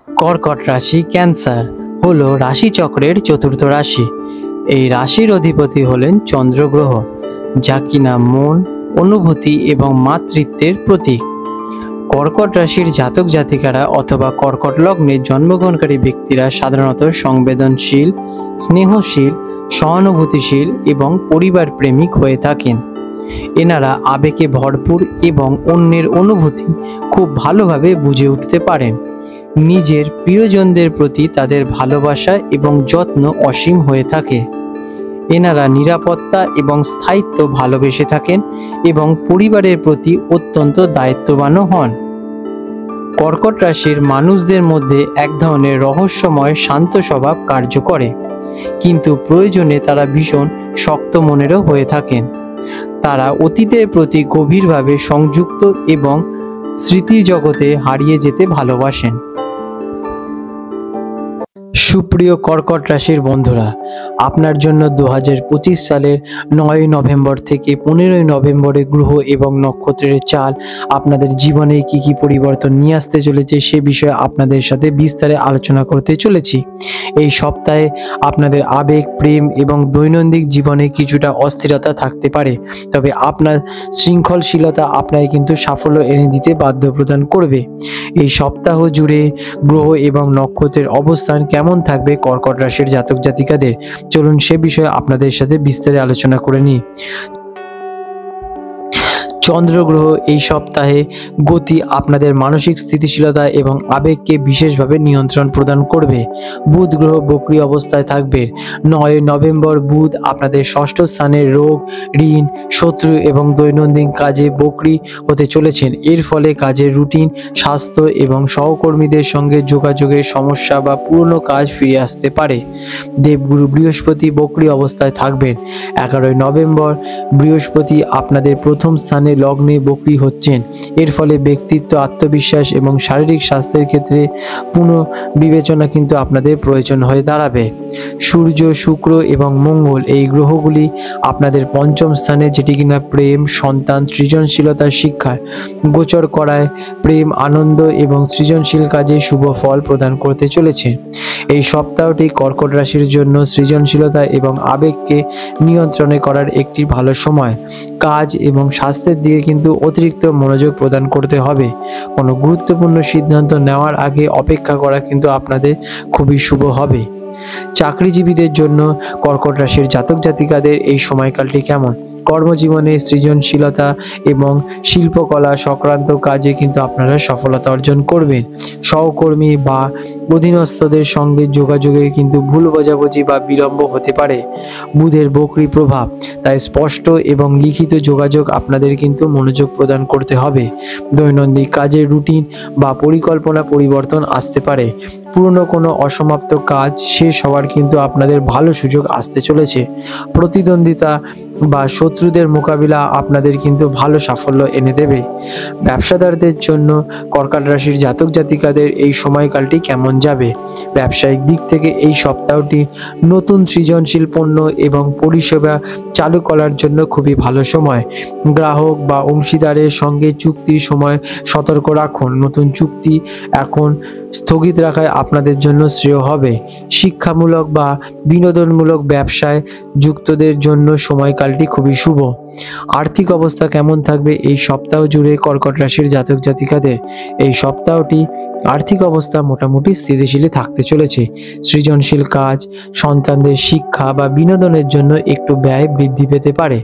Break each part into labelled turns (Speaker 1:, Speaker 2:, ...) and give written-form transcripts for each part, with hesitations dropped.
Speaker 1: কর্কট রাশি ক্যান্সার হলো রাশিচক্রের চতুর্থ রাশি। এই রাশির অধিপতি হলেন চন্দ্র গ্রহ, যা কিনা মন, অনুভূতি এবং মাতৃত্বের প্রতীক। কর্কট রাশির জাতক জাতিকারা অথবা কর্কট লগ্নে জন্মগ্রহণকারী ব্যক্তিরা সাধারণত সংবেদনশীল, স্নেহশীল, সহানুভূতিশীল এবং পরিবার প্রেমিক হয়ে থাকেন। এনারা আবেগে ভরপুর এবং অন্যের অনুভূতি খুব ভালোভাবে বুঝে উঠতে পারেন। নিজের প্রিয়জনদের প্রতি তাদের ভালোবাসা এবং যত্ন অসীম হয়ে থাকে। এনারা নিরাপত্তা এবং স্থায়িত্ব ভালোবেসে থাকেন এবং পরিবারের প্রতি অত্যন্ত দায়িত্ববানও হন। কর্কট রাশির মানুষদের মধ্যে এক ধরনের রহস্যময় শান্ত স্বভাব কার্য করে, কিন্তু প্রয়োজনে তারা ভীষণ শক্ত মনেরও হয়ে থাকেন। তারা অতীতের প্রতি গভীরভাবে সংযুক্ত এবং স্মৃতির জগতে হারিয়ে যেতে ভালোবাসেন। সুপ্রিয় কর্কট রাশির বন্ধুরা, আপনার জন্য 2025 সালের 9 নভেম্বর থেকে 15 নভেম্বরে গ্রহ এবং নক্ষত্রের চাল আপনাদের জীবনে কি কি পরিবর্তন নিয়ে আসতে চলেছে সে বিষয়ে আপনাদের সাথে বিস্তারে আলোচনা করতে চলেছি। এই সপ্তাহে আপনাদের আবেগ, প্রেম এবং দৈনন্দিন জীবনে কিছুটা অস্থিরতা থাকতে পারে, তবে আপনার শৃঙ্খলশীলতা আপনাকে কিন্তু সাফল্য এনে দিতে বাধ্য প্রদান করবে। এই সপ্তাহ জুড়ে গ্রহ এবং নক্ষত্রের অবস্থান কেমন থাকবে কর্কট রাশির জাতক জাতিকাদের, চলুন সে বিষয়ে আপনাদের সাথে বিস্তারে আলোচনা করে নিই। চন্দ্র গ্রহ এই সপ্তাহে গতি আপনাদের মানসিক স্থিতিশীলতা এবং আবেগকে বিশেষভাবে নিয়ন্ত্রণ প্রদান করবে। বুধ গ্রহ বক্রী অবস্থায় থাকবে। 9 নভেম্বর বুধ আপনাদের ষষ্ঠ স্থানে রোগ, ঋণ, শত্রু এবং দৈনন্দিন কাজে বক্রী হতে চলেছেন। এর ফলে কাজের রুটিন, স্বাস্থ্য এবং সহকর্মীদের সঙ্গে যোগাযোগের সমস্যা বা পুরনো কাজ ফিরে আসতে পারে। দেবগুরু বৃহস্পতি বক্রী অবস্থায় থাকবেন। 11 নভেম্বর বৃহস্পতি আপনাদের প্রথম স্থানে লগ্নে বক্রী হচ্ছেন। এর ফলে ব্যক্তিত্ব, আত্মবিশ্বাস এবং শারীরিক স্বাস্থ্যের ক্ষেত্রে পুনঃবিবেচনা কিন্তু আপনাদের প্রয়োজন হয়ে দাঁড়াবে। সূর্য, শুক্র এবং মঙ্গল এই গ্রহগুলি আপনাদের পঞ্চম স্থানে, যেটি কিনা প্রেম, সন্তান, সৃজনশীলতার শিক্ষায় গোচর করায় প্রেম, আনন্দ এবং সৃজনশীল কাজে শুভ ফল প্রদান করতে চলেছে। এই সপ্তাহটি কর্কট রাশির জন্য সৃজনশীলতা এবং আবেগকে নিয়ন্ত্রণে করার একটি ভালো সময়। কাজ এবং স্বাস্থ্যের দিকে কিন্তু অতিরিক্ত মনোযোগ প্রদান করতে হবে। কোনো গুরুত্বপূর্ণ সিদ্ধান্ত নেওয়ার আগে অপেক্ষা করা কিন্তু আপনাদের খুবই শুভ হবে। চাকরিজীবীদের জন্য কর্কট রাশির জাতক জাতিকাদের এই সময়কালটি কেমন? কর্মজীবনে সৃজনশীলতা এবং শিল্পকলা সংক্রান্ত কাজে কিন্তু আপনারা সফলতা অর্জন করবেন। সহকর্মী বা অধীনস্থদের সঙ্গে যোগাযোগে কিন্তু ভুল বোঝাবুঝি বা বিলম্ব হতে পারে। বুধের বক্রী প্রভাব, তাই স্পষ্ট এবং লিখিত যোগাযোগ আপনাদের কিন্তু মনোযোগ প্রদান করতে হবে। দৈনন্দিন কাজের রুটিন বা পরিকল্পনা পরিবর্তন আসতে পারে। পুরনো কোনো অসমাপ্ত কাজ শেষ হওয়ার কিন্তু আপনাদের ভালো সুযোগ আসতে চলেছে। প্রতিদ্বন্দ্বিতা বা শত্রুদের মোকাবিলা আপনাদের কিন্তু ভালো সাফল্য এনে দেবে। ব্যবসাদারদের জন্য কর্কট রাশির জাতক জাতিকাদের এই সময়কালটি কেমন যাবে? ব্যবসায়িক দিক থেকে এই সপ্তাহটি নতুন সৃজনশীল পণ্য এবং পরিষেবা চালু করার জন্য খুবই ভালো সময়। গ্রাহক বা অংশীদারের সঙ্গে চুক্তির সময় সতর্ক রাখুন। নতুন চুক্তি এখন স্থগিত রাখায় আপনাদের জন্য শ্রেয় হবে। শিক্ষামূলক বা বিনোদনমূলক ব্যবসায় যুক্তদের জন্য সময়কালটি খুবই শুভ। আর্থিক অবস্থা কেমন থাকবে এই সপ্তাহ জুড়ে কর্কট রাশির জাতক জাতিকাদের? এই সপ্তাহটি আর্থিক অবস্থা মোটামুটি স্থিতিশীল থাকতে চলেছে। সৃজনশীল কাজ, সন্তানদের শিক্ষা বা বিনোদনের জন্য একটু ব্যয় বৃদ্ধি পেতে পারে।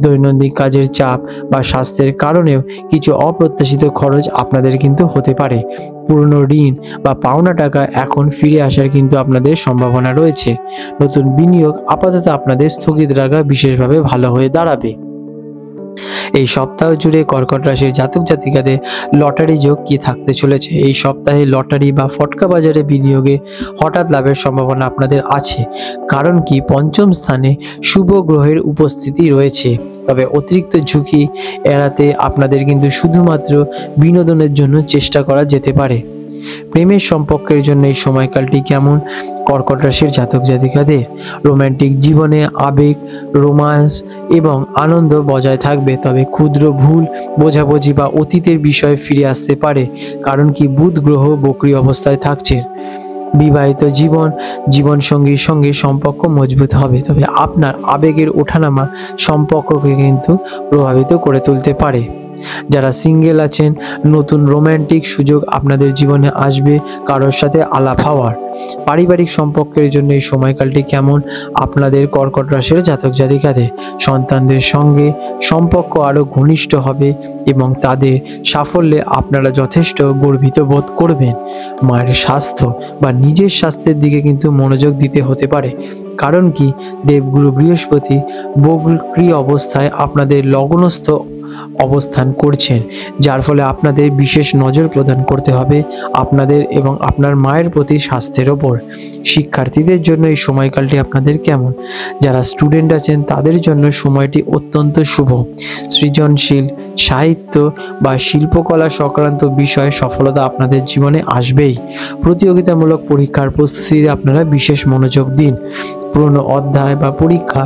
Speaker 1: দৈনন্দিন কাজের চাপ বা স্বাস্থ্যের কারণেও কিছু অপ্রত্যাশিত খরচ আপনাদের কিন্তু হতে পারে। পুরনো ঋণ বা পাওনা টাকা এখন ফিরে আসার কিন্তু আপনাদের সম্ভাবনা রয়েছে। নতুন বিনিয়োগ আপাতত আপনাদের স্থগিত রাখা বিশেষভাবে ভালো হয়ে দাঁড়াবে। এই সপ্তাহ জুড়ে কর্কট রাশির জাতক জাতিকাদের লটারি যোগ কি থাকতে চলেছে? এই সপ্তাহে লটারি বা ফটকা বাজারে বিনিয়োগে হঠাৎ লাভের সম্ভাবনা আপনাদের আছে। কারণ কি, পঞ্চম স্থানে শুভ গ্রহের উপস্থিতি রয়েছে। তবে অতিরিক্ত ঝুঁকি এড়াতে আপনাদের কিন্তু শুধুমাত্র বিনোদনের জন্য চেষ্টা করা যেতে পারে। প্রেমের সম্পর্কের জন্য এই সময়কালটি কেমন? কর্কট রাশির জাতক জাতিকাদের রোমান্টিক জীবনে আবেগ, রোমান্স এবং আনন্দ বজায় থাকবে, তবে ক্ষুদ্র ভুল বোঝাবুঝি বা অতীতের বিষয়ে ফিরে আসতে পারে, কারণ কি বুধ গ্রহ বক্রী অবস্থায় থাকছে। বিবাহিত জীবনসঙ্গীর সঙ্গে সম্পর্ক মজবুত হবে, তবে আপনার আবেগের ওঠানামা সম্পর্ককে কিন্তু প্রভাবিত করে তুলতে পারে। যারা সিঙ্গেল আছেন, নতুন রোমান্টিক সুযোগ আপনাদের জীবনে আসবে কারোর সাথে আলাপ হওয়ার। পারিবারিক সম্পর্কের জন্য এই সময়কালটি কেমন? আপনাদের কর্কট রাশির জাতক জাতিকাদের সন্তানদের সঙ্গে সম্পর্ক আরও ঘনিষ্ঠ হবে এবং তাদের সাফল্যে আপনারা যথেষ্ট গর্বিত বোধ করবেন। মায়ের স্বাস্থ্য বা নিজের স্বাস্থ্যের দিকে কিন্তু মনোযোগ দিতে হতে পারে, কারণ কি দেবগুরু বৃহস্পতি বক্রী অবস্থায় আপনাদের লগ্নস্থ অবস্থান করছেন, যার ফলে আপনাদের বিশেষ নজর প্রদান করতে হবে আপনাদের এবং আপনার মায়ের প্রতি স্বাস্থ্যের ওপর। শিক্ষার্থীদের জন্য এই সময়কালটি আপনাদের কেমন? যারা স্টুডেন্ট আছেন তাদের জন্য সময়টি অত্যন্ত শুভ। সৃজনশীল, সাহিত্য বা শিল্পকলা সংক্রান্ত বিষয়ে সফলতা আপনাদের জীবনে আসবেই। প্রতিযোগিতামূলক পরীক্ষার প্রস্তুতিতে আপনারা বিশেষ মনোযোগ দিন। পুরনো অধ্যায় বা পরীক্ষা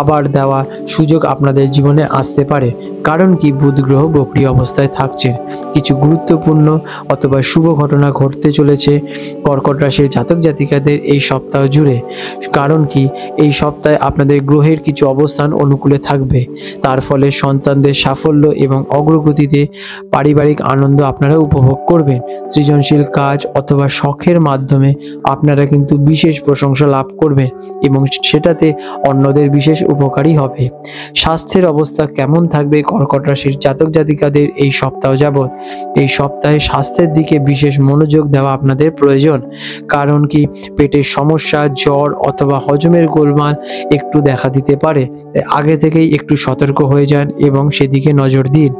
Speaker 1: আবার দেওয়া সুযোগ আপনাদের জীবনে আসতে পারে, কারণ কি বুধ গ্রহ বক্রী অবস্থায় থাকছেন। কিছু গুরুত্বপূর্ণ অথবা শুভ ঘটনা ঘটতে চলেছে কর্কট রাশির জাতক জাতিকাদের এই সপ্তাহ জুড়ে, কারণ কি এই সপ্তাহে আপনাদের গ্রহের কিছু অবস্থান অনুকূলে থাকবে, তার ফলে সন্তানদের সাফল্য এবং অগ্রগতিতে পারিবারিক আনন্দ আপনারা উপভোগ করবেন। সৃজনশীল কাজ অথবা শখের মাধ্যমে আপনারা কিন্তু বিশেষ প্রশংসা লাভ করবেন এবং সেটাতে অন্যদের বিশেষ উপকারী হবে। স্বাস্থ্যের অবস্থা কেমন থাকবে কর্কট রাশির জাতক জাতিকাদের এই সপ্তাহ যাবৎ? এই সপ্তাহে স্বাস্থ্যের দিকে বিশেষ মনোযোগ দেওয়া আপনাদের প্রয়োজন, কারণ কি পেটের সমস্যা, জ্বর অথবা হজমের গোলমাল একটু দেখা দিতে পারে। আগে থেকেই একটু সতর্ক হয়ে যান এবং সেদিকে নজর দিন।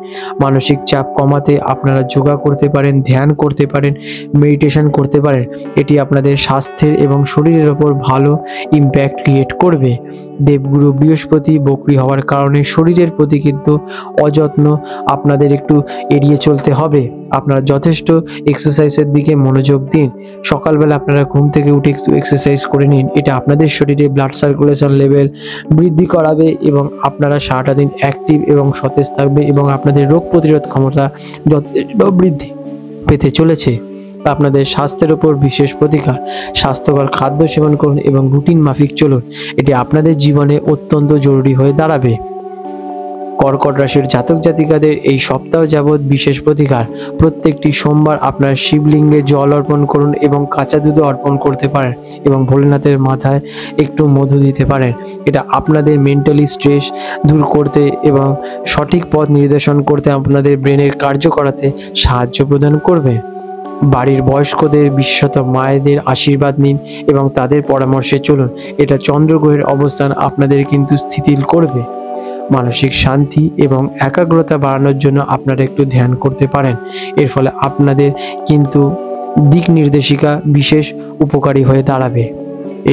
Speaker 1: মানসিক চাপ কমাতে আপনারা যোগা করতে পারেন, ধ্যান করতে পারেন, মেডিটেশন করতে পারেন। এটি আপনাদের স্বাস্থ্যের এবং শরীরের ওপর ভালো ইম্প্যাক্ট ক্রিয়েট করবে। দেবগুরু বৃহস্পতি বক্রী হওয়ার কারণে শরীরের প্রতি কিন্তু অযত্ন আপনাদের একটু এড়িয়ে চলতে হবে। আপনারা যথেষ্ট এক্সারসাইজের দিকে মনোযোগ দিন। সকালবেলা আপনারা ঘুম থেকে উঠে একটু এক্সারসাইজ করে নিন, এটা আপনাদের শরীরে ব্লাড সার্কুলেশন লেভেল বৃদ্ধি করাবে এবং আপনারা সারাটা দিন অ্যাক্টিভ এবং সতেজ থাকবে এবং আপনাদের রোগ প্রতিরোধ ক্ষমতা যথেষ্ট বৃদ্ধি পেতে চলেছে। আপনাদের স্বাস্থ্যের উপর বিশেষ প্রতিকার। স্বাস্থ্যকর খাদ্য সেবন করুন এবং রুটিন মাফিক চলুন, এটি আপনাদের জীবনে অত্যন্ত জরুরি হয়ে দাঁড়াবে। কর্কট রাশির জাতক জাতিকাদের এই সপ্তাহ যাবৎ বিশেষ প্রতিকার। প্রত্যেকটি সোমবার আপনার শিবলিঙ্গে জল অর্পণ করুন এবং কাঁচা দুধ অর্পণ করতে পারেন এবং ভোলেনাথের মাথায় একটু মধু দিতে পারেন। এটা আপনাদের মেন্টালি স্ট্রেস দূর করতে এবং সঠিক পথ নির্দেশন করতে আপনাদের ব্রেনের কার্য করাতে সাহায্য প্রদান করবে। বাড়ির বয়স্কদের, বিশেষত মায়েদের আশীর্বাদ নিন এবং তাদের পরামর্শে চলুন, এটা চন্দ্রগ্রহের অবস্থান আপনাদের কিন্তু স্থিতিল করবে। মানসিক শান্তি এবং একাগ্রতা বাড়ানোর জন্য আপনারা একটু ধ্যান করতে পারেন, এর ফলে আপনাদের কিন্তু দিক নির্দেশিকা বিশেষ উপকারী হয়ে দাঁড়াবে।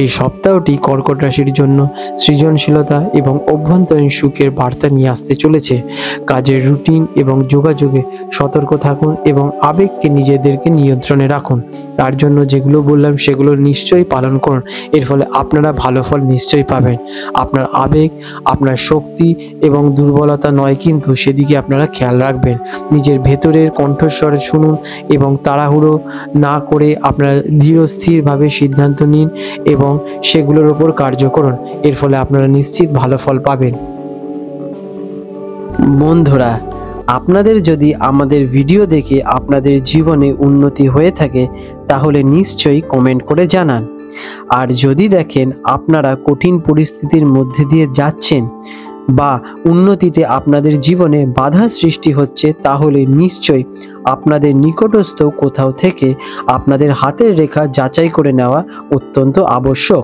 Speaker 1: এই সপ্তাহটি কর্কট রাশির জন্য সৃজনশীলতা এবং অভ্যন্তরীণ সুখের বার্তা নিয়ে আসতে চলেছে। কাজের রুটিন এবং যোগাযোগে সতর্ক থাকুন এবং আবেগকে নিজেদেরকে নিয়ন্ত্রণে রাখুন। তার জন্য যেগুলো বললাম সেগুলো নিশ্চয়ই পালন করুন, এর ফলে আপনারা ভালো ফল নিশ্চয়ই পাবেন। আপনার আবেগ আপনার শক্তি এবং দুর্বলতা নয়, কিন্তু সেদিকে আপনারা খেয়াল রাখবেন। নিজের ভেতরের কণ্ঠস্বর শুনুন এবং তাড়াহুড়ো না করে আপনারা ধীরস্থিরভাবে সিদ্ধান্ত নিন এবং সেগুলোর উপর কার্য করুন, এর ফলে আপনারা নিশ্চিত ভালো ফল পাবেন। বন্ধুরা, আপনাদের যদি আমাদের ভিডিও দেখে আপনাদের জীবনে উন্নতি হয়ে থাকে তাহলে নিশ্চয়ই কমেন্ট করে জানান। আর যদি দেখেন আপনারা কঠিন পরিস্থিতির মধ্যে দিয়ে যাচ্ছেন বা উন্নতিতে আপনাদের জীবনে বাধা সৃষ্টি হচ্ছে, তাহলে নিশ্চয়ই আপনাদের নিকটস্থ কোথাও থেকে আপনাদের হাতের রেখা যাচাই করে নেওয়া অত্যন্ত আবশ্যক।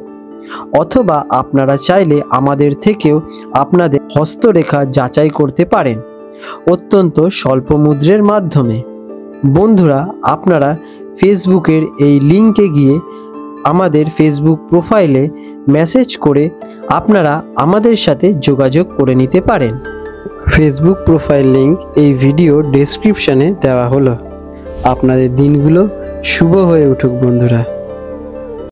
Speaker 1: অথবা আপনারা চাইলে আমাদের থেকেও আপনাদের হস্তরেখা যাচাই করতে পারেন অত্যন্ত স্বল্প মূল্যের মাধ্যমে। বন্ধুরা, আপনারা ফেসবুকের এই লিঙ্কে গিয়ে আমাদের ফেসবুক প্রোফাইলে মেসেজ করে আপনারা আমাদের সাথে যোগাযোগ করে নিতে পারেন। ফেসবুক প্রোফাইল লিঙ্ক এই ভিডিও ডেসক্রিপশনে দেওয়া হলো। আপনাদের দিনগুলো
Speaker 2: শুভ হয়ে উঠুক বন্ধুরা।